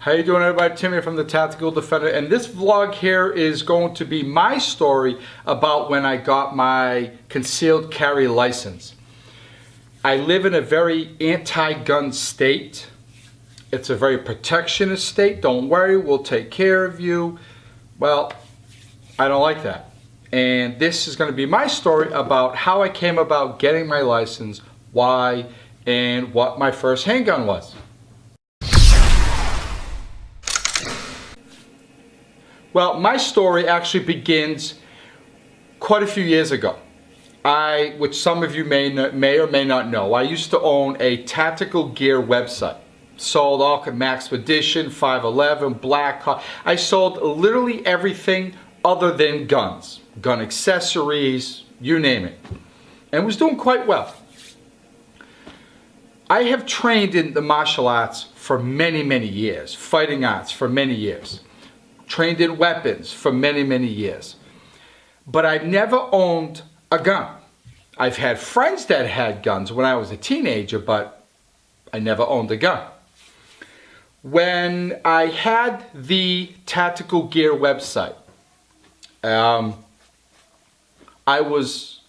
How you doing, everybody? Timmy from the Tactical Defender, and this vlog here is going to be my story about when I got my concealed carry license. I live in a very anti-gun state. It's a very protectionist state. Don't worry, we'll take care of you. Well, I don't like that. And this is going to be my story about how I came about getting my license, why, and what my first handgun was. Well, my story actually begins quite a few years ago. Which some of you may or may not know, I used to own a tactical gear website. Sold all Maxpedition, 511, Black Hawk. I sold literally everything other than guns. Gun accessories, you name it. And was doing quite well. I have trained in the martial arts for many, many years. Fighting arts for many years. Trained in weapons for many, many years. But I've never owned a gun. I've had friends that had guns when I was a teenager, but I never owned a gun. When I had the tactical gear website, I was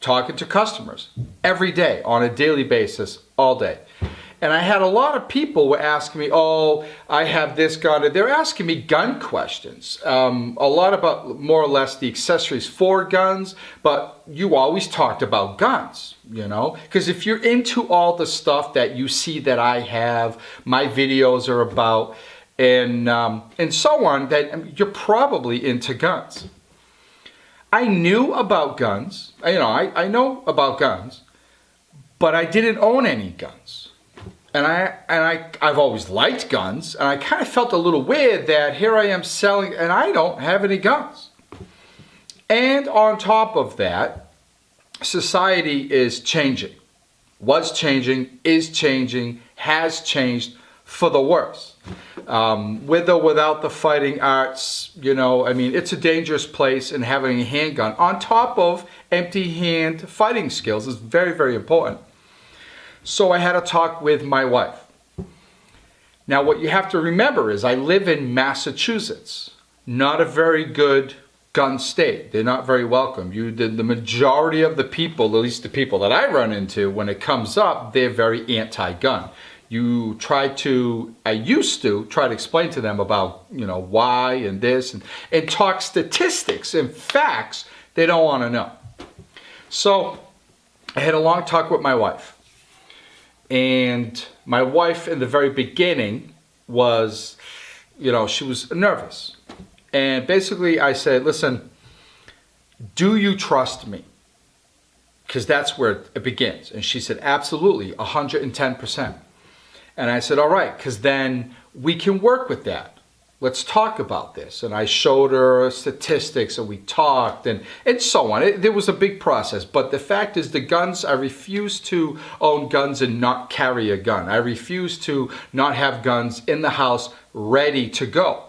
talking to customers every day on a daily basis, all day. And I had a lot of people were asking me, oh, I have this gun. They're asking me gun questions. A lot about more or less the accessories for guns, but you always talked about guns, you know? Because if you're into all the stuff that you see that I have, my videos are about, and so on, that you're probably into guns. I knew about guns, I know about guns, but I didn't own any guns. And I've always liked guns, and I kind of felt a little weird that here I am selling, and I don't have any guns. And on top of that, society is changing. Was changing, is changing, has changed for the worse. With or without the fighting arts, it's a dangerous place, and having a handgun on top of empty hand fighting skills is very, very important. So I had a talk with my wife. Now what you have to remember is I live in Massachusetts, not a very good gun state. They're not very welcome. The majority of the people, at least the people that I run into, when it comes up, they're very anti-gun. I used to try to explain to them about, why and this, and talk statistics and facts they don't want to know. So I had a long talk with my wife. And my wife in the very beginning was, she was nervous. And basically I said, listen, do you trust me? Because that's where it begins. And she said, absolutely, 110%. And I said, all right, because then we can work with that. Let's talk about this. And I showed her statistics, and we talked, and so on. There was a big process. But the fact is, the guns, I refuse to own guns and not carry a gun. I refuse to not have guns in the house ready to go.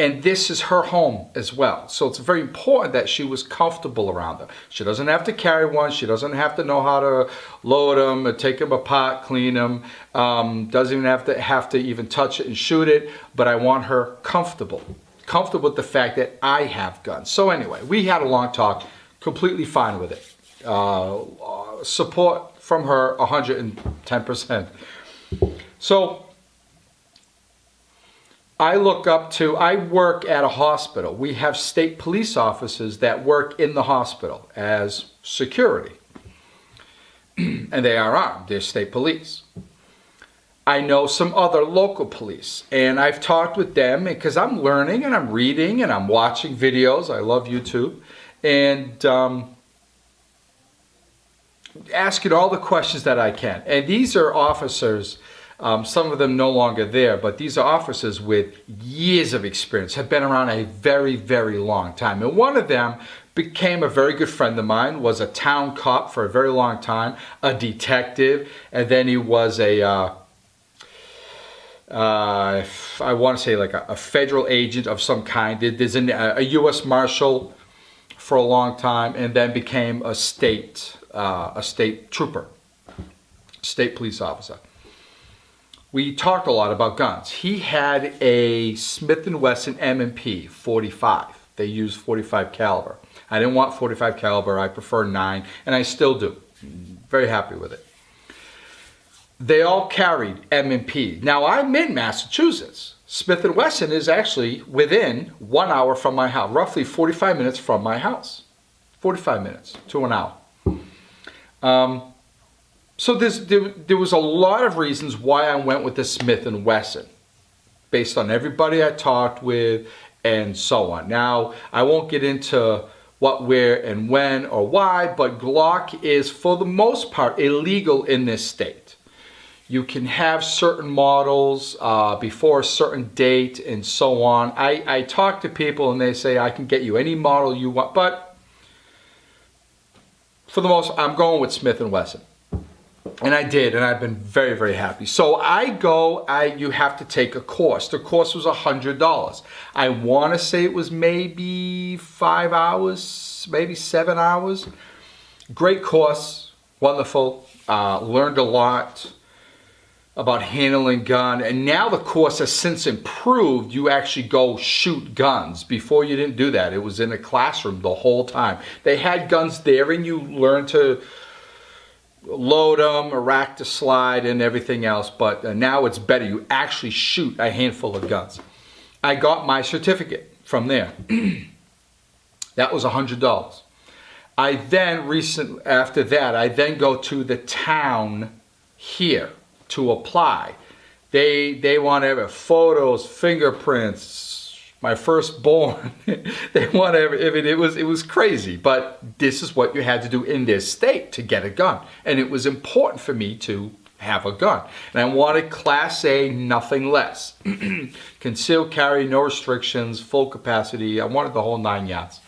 And this is her home as well. So it's very important that she was comfortable around them. She doesn't have to carry one. She doesn't have to know how to load them, or take them apart, clean them. Doesn't even have to even touch it and shoot it. But I want her comfortable with the fact that I have guns. So anyway, we had a long talk, completely fine with it. Support from her, 110%. So I work at a hospital. We have state police officers that work in the hospital as security. And they are armed, they're state police. I know some other local police, and I've talked with them because I'm learning and I'm reading and I'm watching videos. I love YouTube. And asking all the questions that I can. And these are officers. Some of them no longer there, but these are officers with years of experience, have been around a very, very long time. And one of them became a very good friend of mine, was a town cop for a very long time, a detective, and then he was I want to say like a federal agent of some kind. There's a U.S. Marshal for a long time, and then became a state trooper, state police officer. we talked a lot about guns. He had a Smith & Wesson M&P 45. They used 45 caliber. I didn't want 45 caliber. I prefer 9, and I still do. Very happy with it. They all carried M&P. Now, I'm in Massachusetts. Smith & Wesson is actually within 1 hour from my house, roughly 45 minutes from my house. 45 minutes to an hour. So there was a lot of reasons why I went with the Smith & Wesson, based on everybody I talked with and so on. Now, I won't get into what, where, and when or why, but Glock is, for the most part, illegal in this state. You can have certain models before a certain date and so on. I talk to people and they say, I can get you any model you want, but for the most, I'm going with Smith & Wesson. And I did, and I've been very, very happy. So you have to take a course. The course was $100. I want to say it was maybe 5 hours, maybe 7 hours. Great course, wonderful. Learned a lot about handling gun. And now the course has since improved. You actually go shoot guns. Before you didn't do that. It was in a classroom the whole time. They had guns there and you learn to load them, a rack to slide, and everything else. But now it's better. You actually shoot a handful of guns. I got my certificate from there. That was $100. I then after that, I then go to the town here to apply. They want every photos, fingerprints, my firstborn. They want it was crazy, but this is what you had to do in this state to get a gun, and it was important for me to have a gun, and I wanted Class A, nothing less. Concealed carry, no restrictions, full capacity. I wanted the whole 9 yards.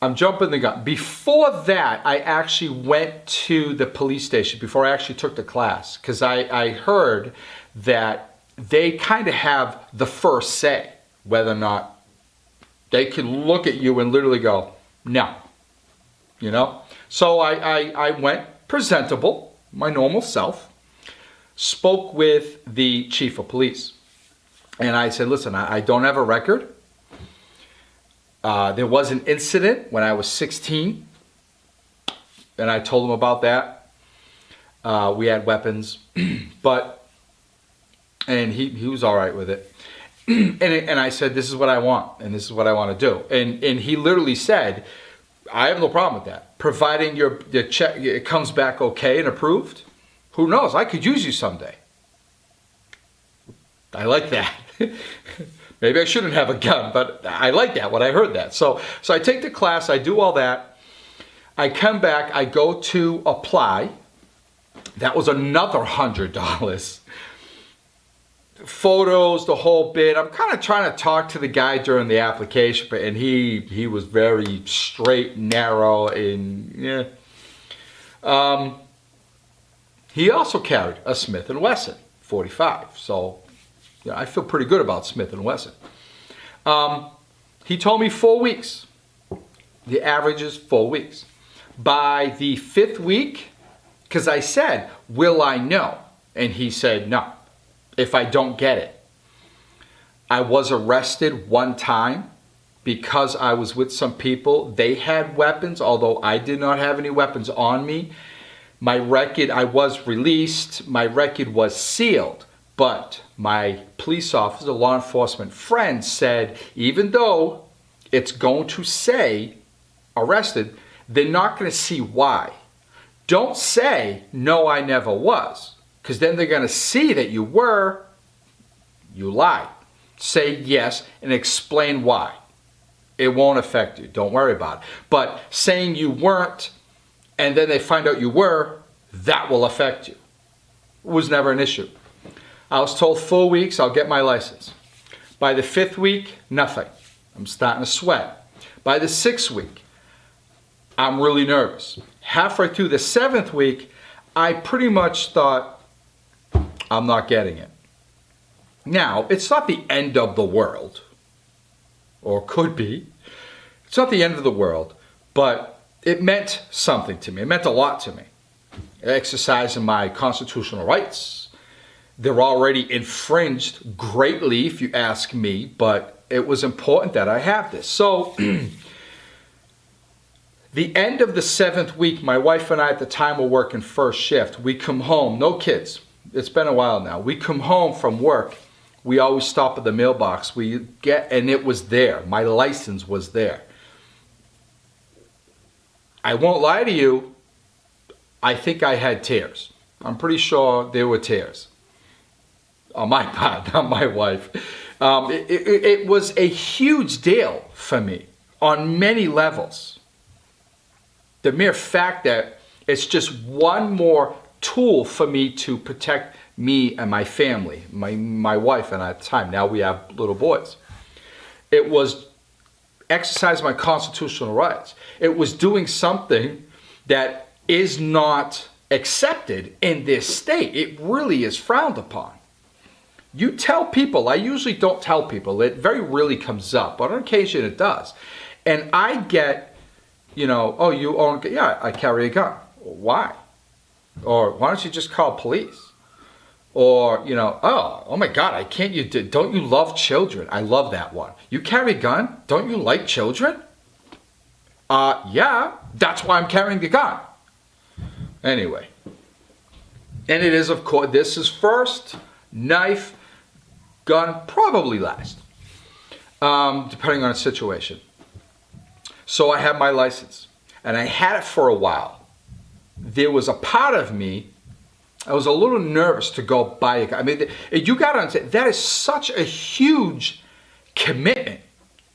I'm jumping the gun. Before that, I actually went to the police station before I actually took the class, because I heard that they kind of have the first say whether or not they can look at you and literally go, no, you know? So I went presentable, my normal self, spoke with the chief of police, and I said, listen, I don't have a record. There was an incident when I was 16, and I told him about that. We had weapons, and he was all right with it. And I said, this is what I want, and this is what I want to do. And he literally said, I have no problem with that, providing your check it comes back okay and approved. Who knows? I could use you someday. I like that. Maybe I shouldn't have a gun, but I like that when I heard that. So I take the class, I do all that. I come back, I go to apply. That was another $100. Photos, the whole bit. I'm kind of trying to talk to the guy during the application, and he was very straight, narrow, and yeah. He also carried a Smith & Wesson 45, so yeah, I feel pretty good about Smith & Wesson. He told me 4 weeks. The average is 4 weeks. By the 5th week, because I said, will I know? And he said, no, if I don't get it. I was arrested one time because I was with some people. They had weapons, although I did not have any weapons on me. My record, I was released. My record was sealed. But my police officer, law enforcement friend said, even though it's going to say arrested, they're not going to see why. Don't say, no, I never was. Because then they're going to see that you were, you lied. Say yes and explain why. It won't affect you. Don't worry about it. But saying you weren't and then they find out you were, that will affect you. It was never an issue. I was told 4 weeks, I'll get my license. By the 5th week, nothing. I'm starting to sweat. By the 6th week, I'm really nervous. Halfway through the 7th week, I pretty much thought, I'm not getting it. Now, it's not the end of the world, or could be. It's not the end of the world, but it meant something to me. It meant a lot to me. exercising my constitutional rights. They're already infringed greatly, if you ask me, but it was important that I have this. So, the end of the 7th week, my wife and I at the time were working first shift. We come home, no kids. It's been a while now. We come home from work. We always stop at the mailbox. And it was there. My license was there. I won't lie to you. I think I had tears. I'm pretty sure there were tears. On my part, not my wife. It was a huge deal for me on many levels. The mere fact that it's just one more tool for me to protect me and my family, my wife and I at the time. Now we have little boys. It was exercising my constitutional rights. It was doing something that is not accepted in this state. It really is frowned upon. You tell people, I usually don't tell people, it very rarely comes up, but on occasion it does. And I get, oh, you own, yeah, I carry a gun. Why? Or why don't you just call police? Or, oh my God, don't you love children? I love that one. You carry a gun? Don't you like children? Yeah, that's why I'm carrying the gun. Anyway. And it is, of course, this is first, knife, gun, probably last. Depending on the situation. So I have my license. And I had it for a while. There was a part of me, I was a little nervous to go buy a gun. I mean, you got to understand, that is such a huge commitment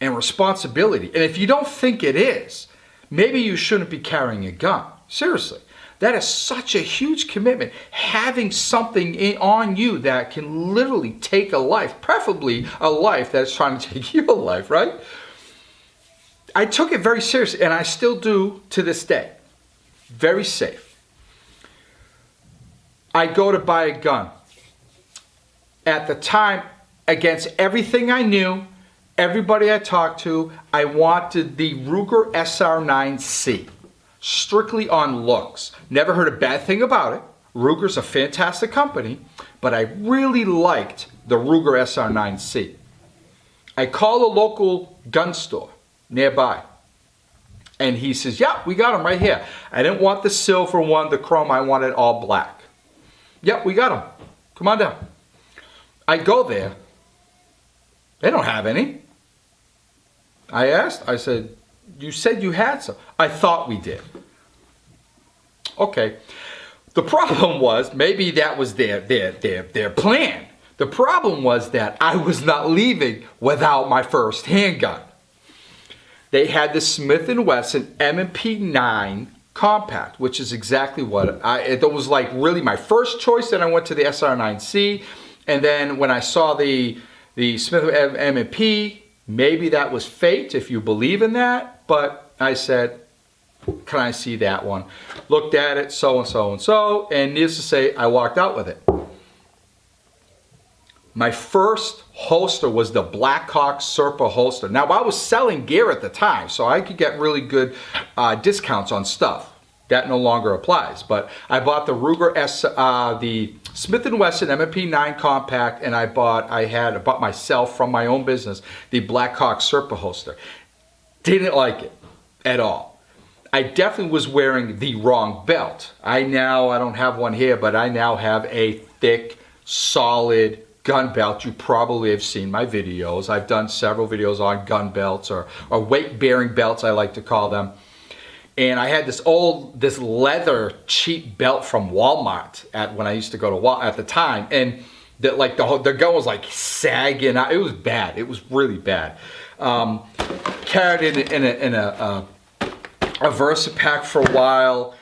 and responsibility. And if you don't think it is, maybe you shouldn't be carrying a gun. Seriously. That is such a huge commitment. Having something on you that can literally take a life, preferably a life that's trying to take your life, right? I took it very seriously, and I still do to this day. Very safe. I go to buy a gun. At the time, against everything I knew, everybody I talked to, I wanted the Ruger SR9C. Strictly on looks. Never heard a bad thing about it. Ruger's a fantastic company, but I really liked the Ruger SR9C. I call a local gun store nearby, and he says, yeah, we got them right here. I didn't want the silver one, the chrome, I wanted all black. Yep, we got them. Come on down. I go there. They don't have any. I asked, I said, you said you had some. I thought we did. Okay. The problem was, maybe that was their plan. The problem was that I was not leaving without my first handgun. They had the Smith & Wesson M&P 9 compact, which is exactly what it was like really my first choice. Then I went to the SR9C. And then when I saw the Smith M&P, maybe that was fate, if you believe in that. But I said, can I see that one? Looked at it, so and so and so. And needless to say, I walked out with it. My first holster was the Blackhawk Serpa holster. Now, I was selling gear at the time, so I could get really good discounts on stuff. That no longer applies. But I bought the the Smith & Wesson M&P 9 compact, and I bought myself from my own business the Blackhawk Serpa holster. Didn't like it at all. I definitely was wearing the wrong belt. I don't have one here, but I now have a thick, solid gun belt. You probably have seen my videos. I've done several videos on gun belts or weight-bearing belts, I like to call them. And I had this leather cheap belt from Walmart when I used to go to Walmart at the time, and the gun was like sagging out. It was bad. It was really bad. Carried it in a Versapack for a while.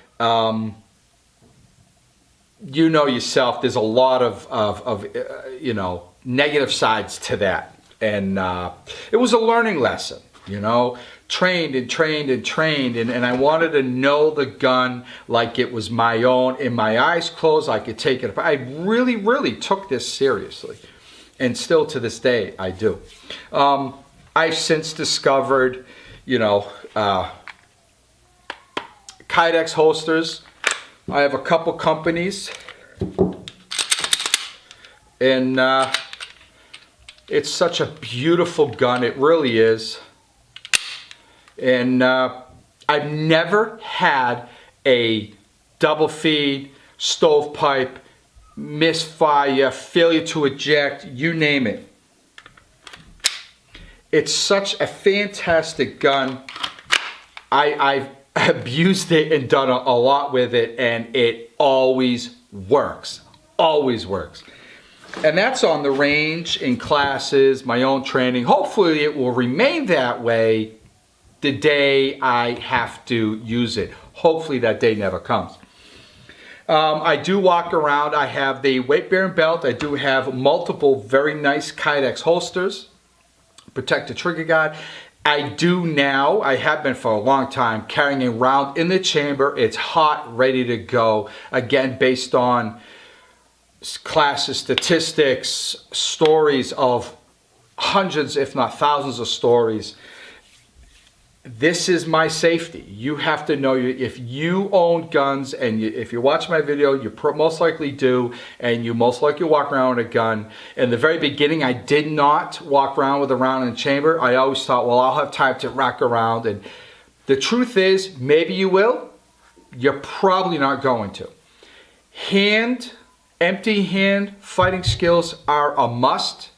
You know yourself, there's a lot of negative sides to that. And it was a learning lesson, trained, and I wanted to know the gun like it was my own. In my eyes closed, I could take it. I really, really took this seriously. And still to this day, I do. I've since discovered, Kydex holsters. I have a couple companies, and it's such a beautiful gun. It really is. And I've never had a double feed, stovepipe, misfire, failure to eject, you name it. It's such a fantastic gun. I've abused it and done a lot with it, and it always works. Always works. And that's on the range, in classes, my own training. Hopefully it will remain that way the day I have to use it. Hopefully that day never comes. I do walk around. I have the weight-bearing belt. I do have multiple very nice Kydex holsters, protect the trigger guard. I do now, I have been for a long time, carrying a round in the chamber. It's hot, ready to go. Again, based on classes, statistics, stories of hundreds, if not thousands of stories. This is my safety. You have to know, if you own guns, and if you watch my video, you most likely do, and you most likely walk around with a gun. In the very beginning, I did not walk around with a round in the chamber. I always thought, well, I'll have time to rack around. And the truth is, maybe you will. You're probably not going to. Empty hand fighting skills are a must.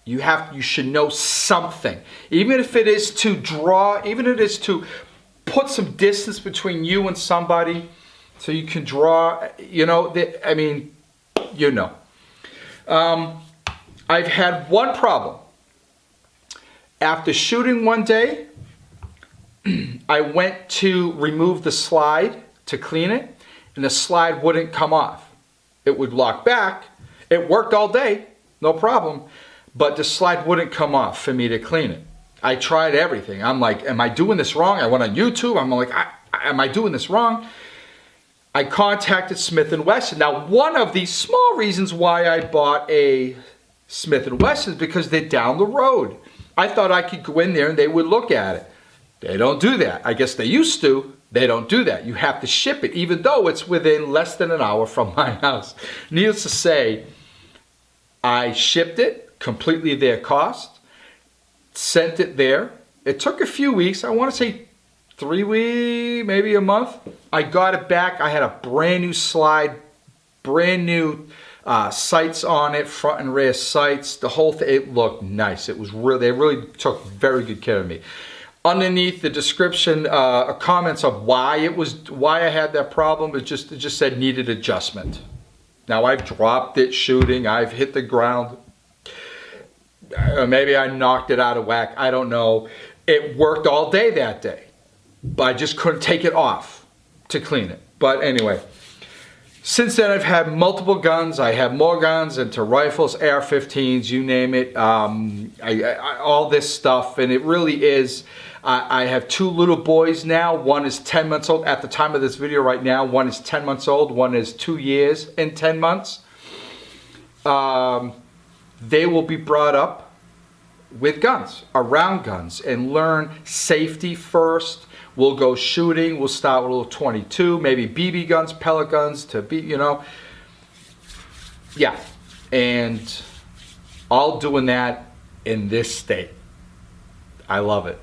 You should know something, even if it is to draw, even if it is to put some distance between you and somebody, so you can draw. You know, I mean, you know. I've had one problem. After shooting one day, I went to remove the slide to clean it, and the slide wouldn't come off. It would lock back. It worked all day, no problem. But the slide wouldn't come off for me to clean it. I tried everything. I'm like, am I doing this wrong? I went on YouTube. I'm like, am I doing this wrong? I contacted Smith & Wesson. Now, one of the small reasons why I bought a Smith & Wesson is because they're down the road. I thought I could go in there and they would look at it. They don't do that. I guess they used to. They don't do that. You have to ship it, even though it's within less than an hour from my house. Needless to say, I shipped it. Completely their cost, sent it there. It took a few weeks, I want to say 3 weeks, maybe a month. I got it back. I had a brand new slide, brand new sights on it, front and rear sights. The whole thing, it looked nice. It was really, they really took very good care of me. Underneath the description, comments of why I had that problem, it just said needed adjustment. Now I've dropped it shooting, I've hit the ground. Maybe I knocked it out of whack. I don't know. It worked all day that day, but I just couldn't take it off to clean it. But anyway, since then I've had multiple guns. I have more guns into rifles, AR-15s, you name it. All this stuff, and it really is. I have 2 little boys now. One is 10 months old at the time of this video right now. One is 10 months old. One is 2 years and 10 months. They will be brought up with guns, around guns, and learn safety first. We'll go shooting. We'll start with a little 22, maybe BB guns, pellet guns to be, you know. Yeah, and all doing that in this state. I love it.